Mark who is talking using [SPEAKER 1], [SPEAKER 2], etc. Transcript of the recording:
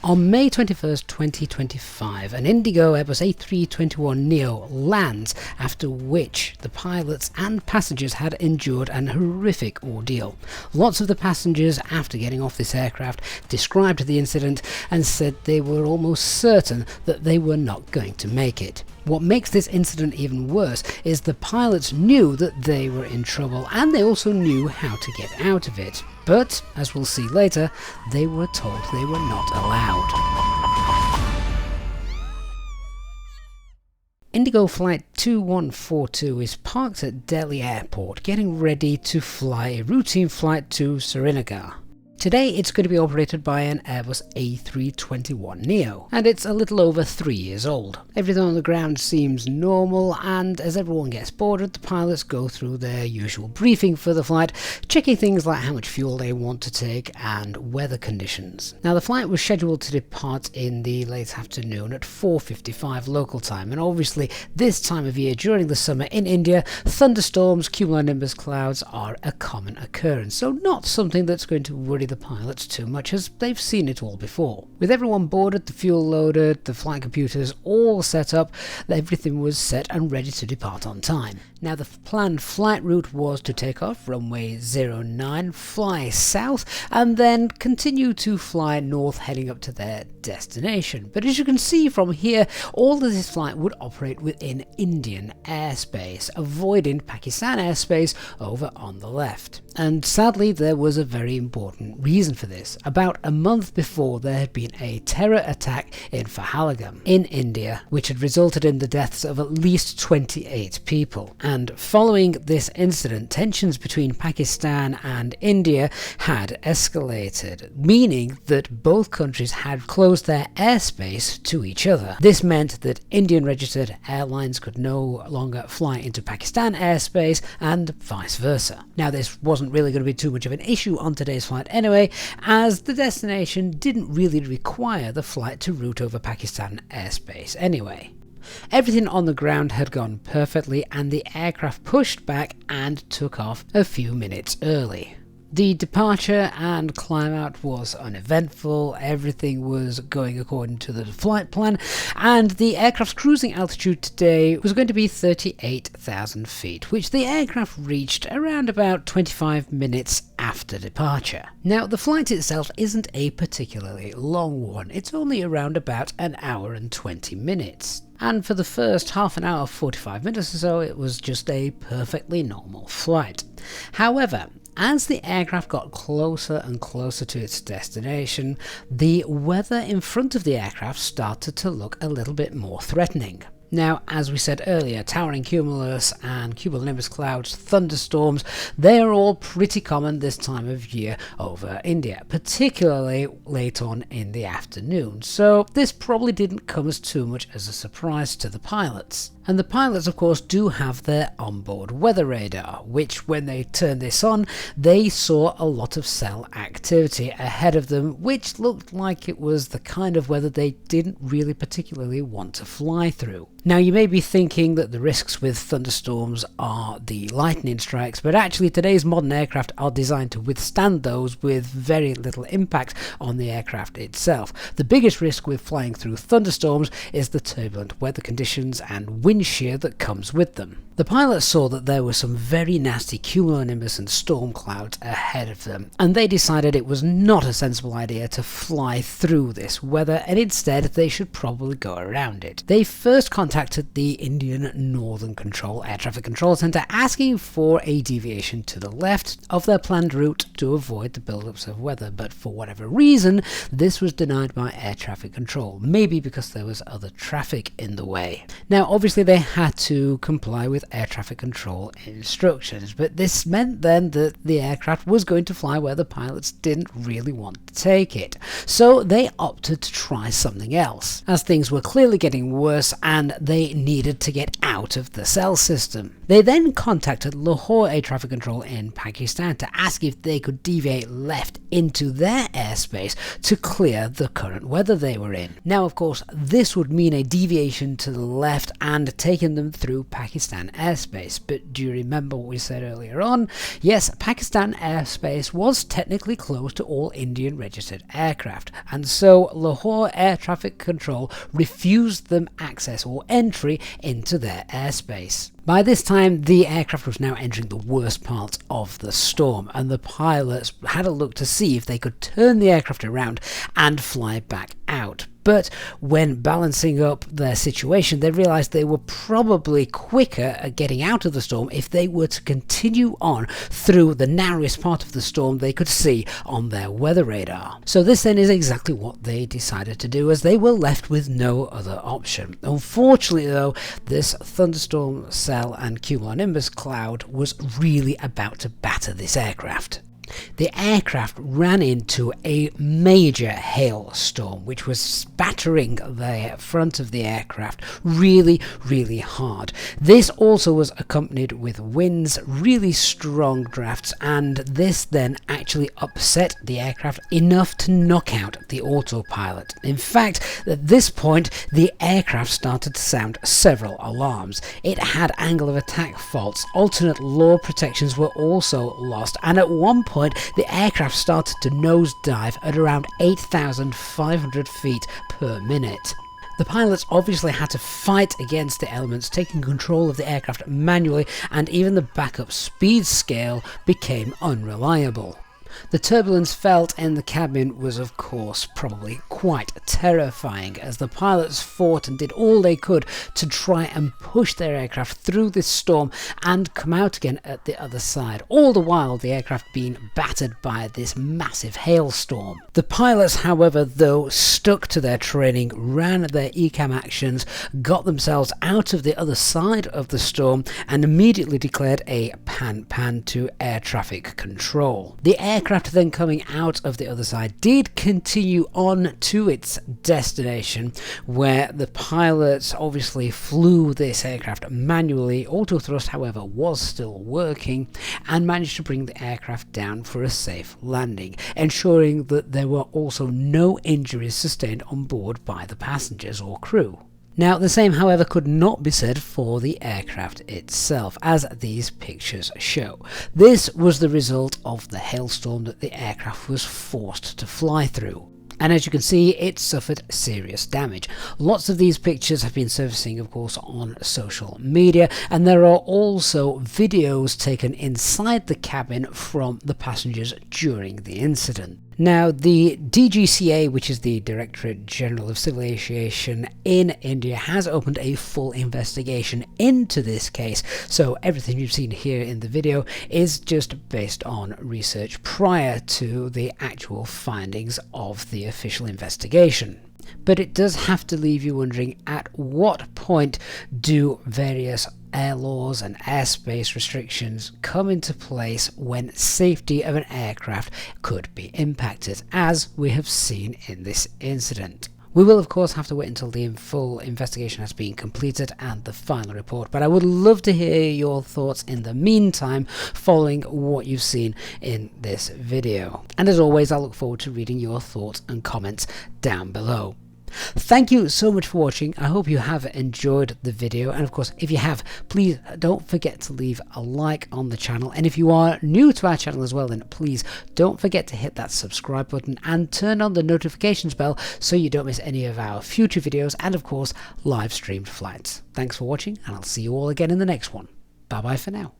[SPEAKER 1] On May 21st, 2025, an Indigo Airbus A321 Neo lands, after which the pilots and passengers had endured an horrific ordeal. Lots of the passengers, after getting off this aircraft, described the incident and said they were almost certain that they were not going to make it. What makes this incident even worse is the pilots knew that they were in trouble, and they also knew how to get out of it. But, as we'll see later, they were told they were not allowed. Indigo Flight 2142 is parked at Delhi Airport, getting ready to fly a routine flight to Srinagar. Today it's going to be operated by an Airbus A321 Neo, and it's a little over 3 years old. Everything on the ground seems normal, and as everyone gets boarded, the pilots go through their usual briefing for the flight, checking things like how much fuel they want to take and weather conditions. Now, the flight was scheduled to depart in the late afternoon at 4:55 local time, and obviously this time of year during the summer in India, thunderstorms, cumulonimbus clouds are a common occurrence, so not something that's going to worry the pilots too much, as they've seen it all before. With everyone boarded, the fuel loaded, the flight computers all set up, everything was set and ready to depart on time. Now, the planned flight route was to take off runway 09, fly south, and then continue to fly north heading up to their destination. But as you can see from here, all of this flight would operate within Indian airspace, avoiding Pakistan airspace over on the left. And sadly, there was a very important reason for this. About a month before, there had been a terror attack in Pahalgam in India, which had resulted in the deaths of at least 28 people. And following this incident, tensions between Pakistan and India had escalated, meaning that both countries had closed their airspace to each other. This meant that Indian registered airlines could no longer fly into Pakistan airspace and vice versa. Now, this wasn't really going to be too much of an issue on today's flight anyway, as the destination didn't really require the flight to route over Pakistan airspace anyway. Everything on the ground had gone perfectly, and the aircraft pushed back and took off a few minutes early. The departure and climb out was uneventful, everything was going according to the flight plan, and the aircraft's cruising altitude today was going to be 38,000 feet, which the aircraft reached around about 25 minutes after departure. Now, the flight itself isn't a particularly long one, it's only around about an hour and 20 minutes. And for the first half an hour, 45 minutes or so, it was just a perfectly normal flight. However, as the aircraft got closer and closer to its destination, the weather in front of the aircraft started to look a little bit more threatening. Now, as we said earlier, towering cumulus and cumulonimbus clouds, thunderstorms, they are all pretty common this time of year over India, particularly late on in the afternoon, so this probably didn't come as too much as a surprise to the pilots. And the pilots, of course, do have their onboard weather radar, which when they turned this on, they saw a lot of cell activity ahead of them, which looked like it was the kind of weather they didn't really particularly want to fly through. Now, you may be thinking that the risks with thunderstorms are the lightning strikes, but actually today's modern aircraft are designed to withstand those with very little impact on the aircraft itself. The biggest risk with flying through thunderstorms is the turbulent weather conditions and wind shear that comes with them. The pilots saw that there were some very nasty cumulonimbus and storm clouds ahead of them, and they decided it was not a sensible idea to fly through this weather, and instead they should probably go around it. They first contacted the Indian Northern Control Air Traffic Control Centre asking for a deviation to the left of their planned route to avoid the build-ups of weather, but for whatever reason this was denied by air traffic control, maybe because there was other traffic in the way. Now, obviously they had to comply with air traffic control instructions, but this meant then that the aircraft was going to fly where the pilots didn't really want to take it, so they opted to try something else, as things were clearly getting worse and they needed to get out of the cell system. They then contacted Lahore Air Traffic Control in Pakistan to ask if they could deviate left into their airspace to clear the current weather they were in. Now, of course, this would mean a deviation to the left and and taken them through Pakistan airspace. But do you remember what we said earlier on? Yes, Pakistan airspace was technically closed to all Indian registered aircraft, and so Lahore Air Traffic Control refused them access or entry into their airspace. By this time, the aircraft was now entering the worst part of the storm, and the pilots had a look to see if they could turn the aircraft around and fly back out. But when balancing up their situation, they realized they were probably quicker at getting out of the storm if they were to continue on through the narrowest part of the storm they could see on their weather radar. So this then is exactly what they decided to do, as they were left with no other option. Unfortunately though, this thunderstorm cell and cumulonimbus cloud was really about to batter this aircraft. The aircraft ran into a major hailstorm which was battering the front of the aircraft really hard. This also was accompanied with winds, really strong drafts, and this then actually upset the aircraft enough to knock out the autopilot. In fact, at this point the aircraft started to sound several alarms. It had angle of attack faults, alternate law protections were also lost, and at one point the aircraft started to nosedive at around 8,500 feet per minute. The pilots obviously had to fight against the elements, taking control of the aircraft manually, and even the backup speed scale became unreliable. The turbulence felt in the cabin was of course probably quite terrifying, as the pilots fought and did all they could to try and push their aircraft through this storm and come out again at the other side, all the while the aircraft being battered by this massive hailstorm. The pilots, however, though, stuck to their training, ran their ECAM actions, got themselves out of the other side of the storm, and immediately declared a pan to air traffic control. The aircraft then coming out of the other side did continue on to its destination, where the pilots obviously flew this aircraft manually. Autothrust, however, was still working, and managed to bring the aircraft down for a safe landing, ensuring that there were also no injuries sustained on board by the passengers or crew. Now, the same, however, could not be said for the aircraft itself, as these pictures show. This was the result of the hailstorm that the aircraft was forced to fly through. And as you can see, it suffered serious damage. Lots of these pictures have been surfacing, of course, on social media, and there are also videos taken inside the cabin from the passengers during the incident. Now, the DGCA, which is the Directorate General of Civil Aviation in India, has opened a full investigation into this case, so everything you've seen here in the video is just based on research prior to the actual findings of the official investigation. But it does have to leave you wondering, at what point do various air laws and airspace restrictions come into place when safety of an aircraft could be impacted, as we have seen in this incident. We will of course have to wait until the full investigation has been completed and the final report, but I would love to hear your thoughts in the meantime following what you've seen in this video. And as always, I look forward to reading your thoughts and comments down below. Thank you so much for watching. I hope you have enjoyed the video, and of course if you have, please don't forget to leave a like on the channel, and if you are new to our channel as well, then please don't forget to hit that subscribe button and turn on the notifications bell so you don't miss any of our future videos and of course live streamed flights. Thanks for watching, and I'll see you all again in the next one. Bye bye for now.